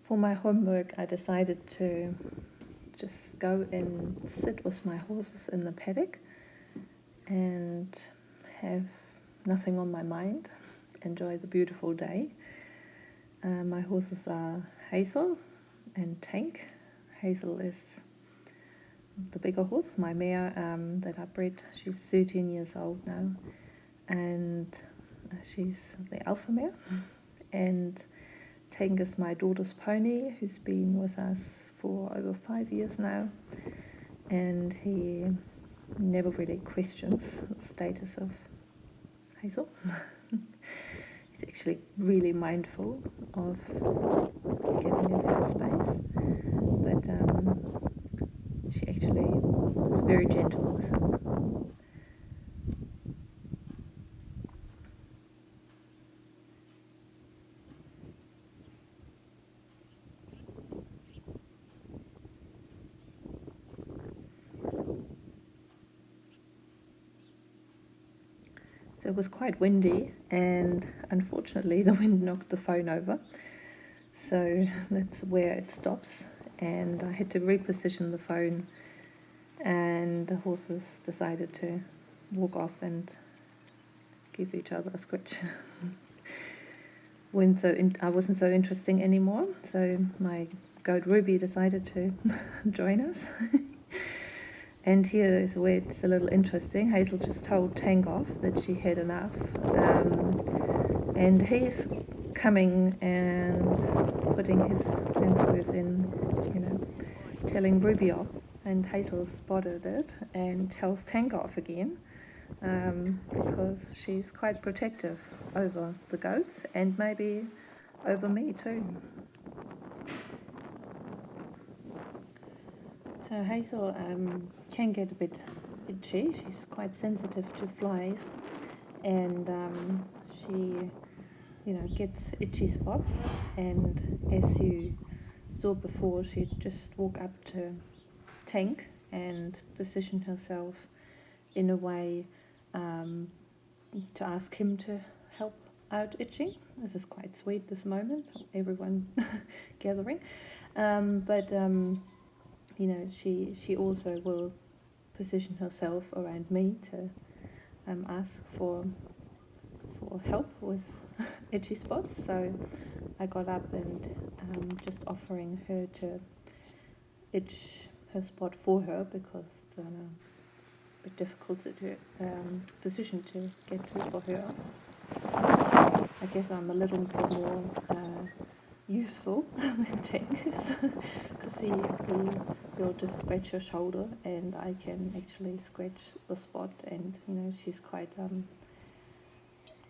For my homework, I decided to just go and sit with my horses in the paddock and have nothing on my mind, enjoy the beautiful day. My horses are Hazel and Tank. Hazel is the bigger horse, my mare that I bred. She's 13 years old now, and she's the alpha mare. And Tank is my daughter's pony, who's been with us for over 5 years now, and he never really questions the status of Hazel. He's actually really mindful of getting in her space, but she actually is very gentle with him. So it was quite windy, and unfortunately the wind knocked the phone over, so that's where it stops, and I had to reposition the phone, and the horses decided to walk off and give each other a scratch. I wasn't so interesting anymore, so my goat Ruby decided to join us. And here is where it's a little interesting. Hazel just told Tank off that she had enough, and he's coming and putting his sense words in, telling Ruby off, and Hazel spotted it and tells Tank off again, because she's quite protective over the goats and maybe over me too. So Hazel can get a bit itchy. She's quite sensitive to flies, and she, gets itchy spots. And as you saw before, she'd just walk up to Tank and position herself in a way to ask him to help out itching. This is quite sweet, this moment, everyone gathering. But she also will position herself around me to ask for help with itchy spots. So I got up and just offering her to itch her spot for her, because it's a bit difficult position to get to for her. I guess I'm a little bit more useful than Tank is, because he'll just scratch her shoulder and I can actually scratch the spot, and she's quite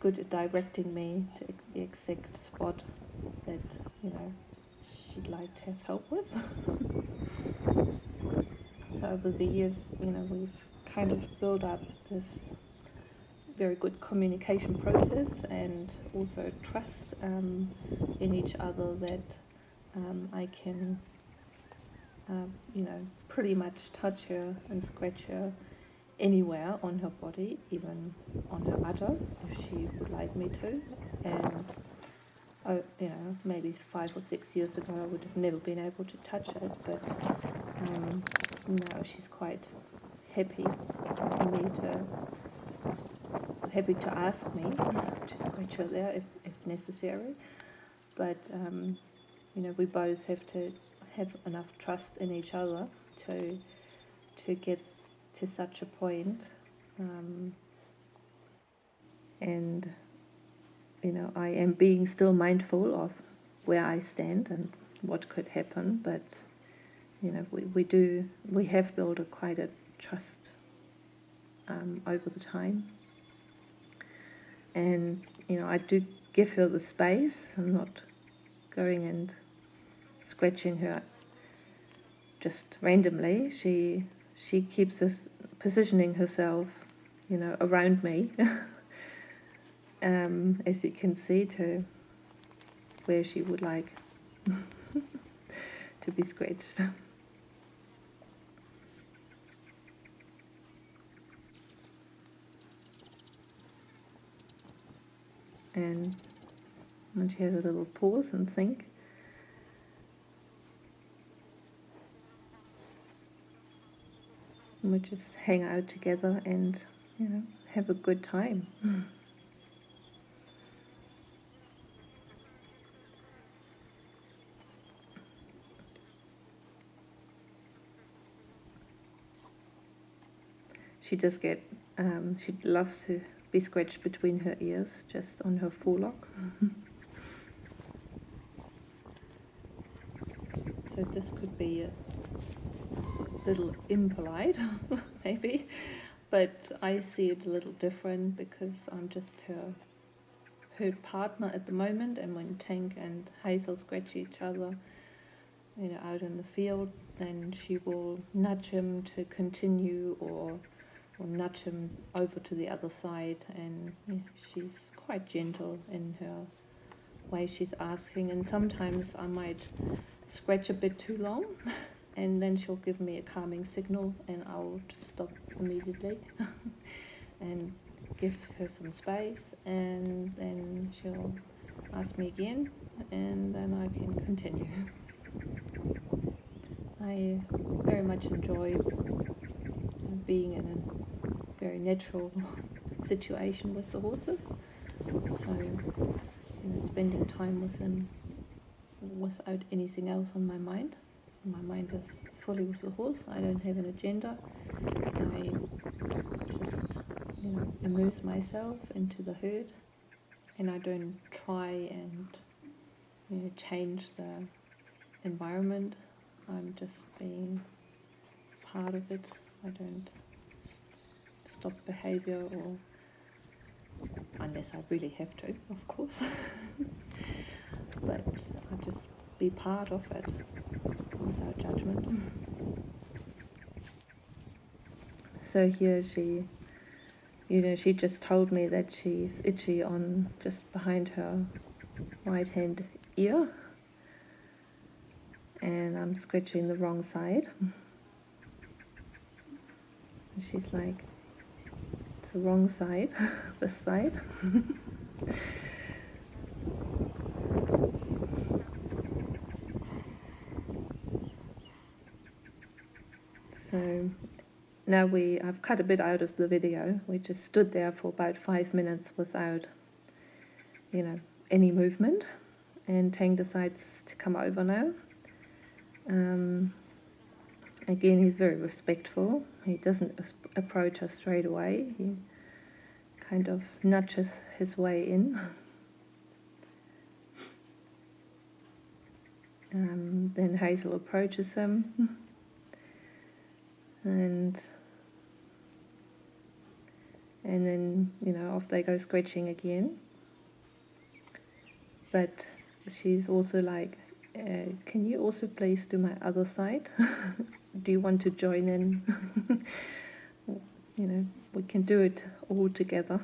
good at directing me to the exact spot that she'd like to have help with. So over the years, we've kind of built up this very good communication process, and also trust in each other, that I can pretty much touch her and scratch her anywhere on her body, even on her udder if she would like me to. And maybe 5 or 6 years ago I would have never been able to touch it, but now she's quite happy to ask me to scratch her there if necessary. But we both have to have enough trust in each other to get to such a point, and I am being still mindful of where I stand and what could happen, but we have built quite a trust over the time, and I do give her the space. I'm not going and scratching her just randomly. She keeps positioning herself around me, as you can see, to where she would like to be scratched. And she has a little pause and think. And we just hang out together and, have a good time. She loves to be scratched between her ears, just on her forelock. So this could be a little impolite, maybe, but I see it a little different because I'm just her partner at the moment, and when Tank and Hazel scratch each other, out in the field, then she will nudge him to continue or nudge him over to the other side, and she's quite gentle in her way she's asking, and sometimes I might scratch a bit too long and then she'll give me a calming signal and I'll just stop immediately and give her some space, and then she'll ask me again and then I can continue. I very much enjoy being in a very natural situation with the horses, so spending time with them without anything else on my mind. My mind is fully with the horse. I don't have an agenda. I just immerse myself into the herd, and I don't try and change the environment. I'm just being part of it. I don't stop behavior, or unless I really have to, of course. But I just be part of it without judgment. So here she just told me that she's itchy on just behind her right hand ear, and I'm scratching the wrong side. And she's like, it's the wrong side, this side. So now I've cut a bit out of the video. We just stood there for about 5 minutes without, any movement. And Tang decides to come over now. Again, he's very respectful. He doesn't approach us straight away. He kind of nudges his way in. Then Hazel approaches him. And then, off they go scratching again. But she's also like, can you also please do my other side? Do you want to join in? We can do it all together.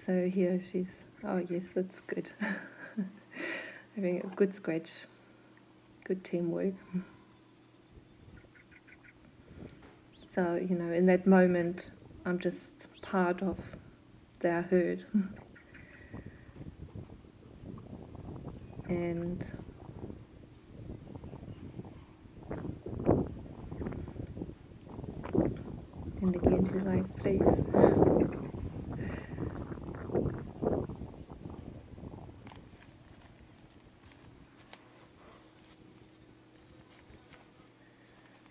So here she's, oh yes, that's good. Having a good scratch, good teamwork. So, in that moment, I'm just part of their herd. And again, she's like, please.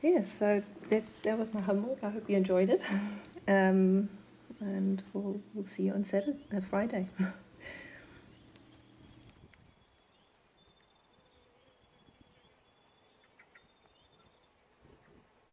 Yes, so that was my homework. I hope you enjoyed it. And we'll see you on Friday.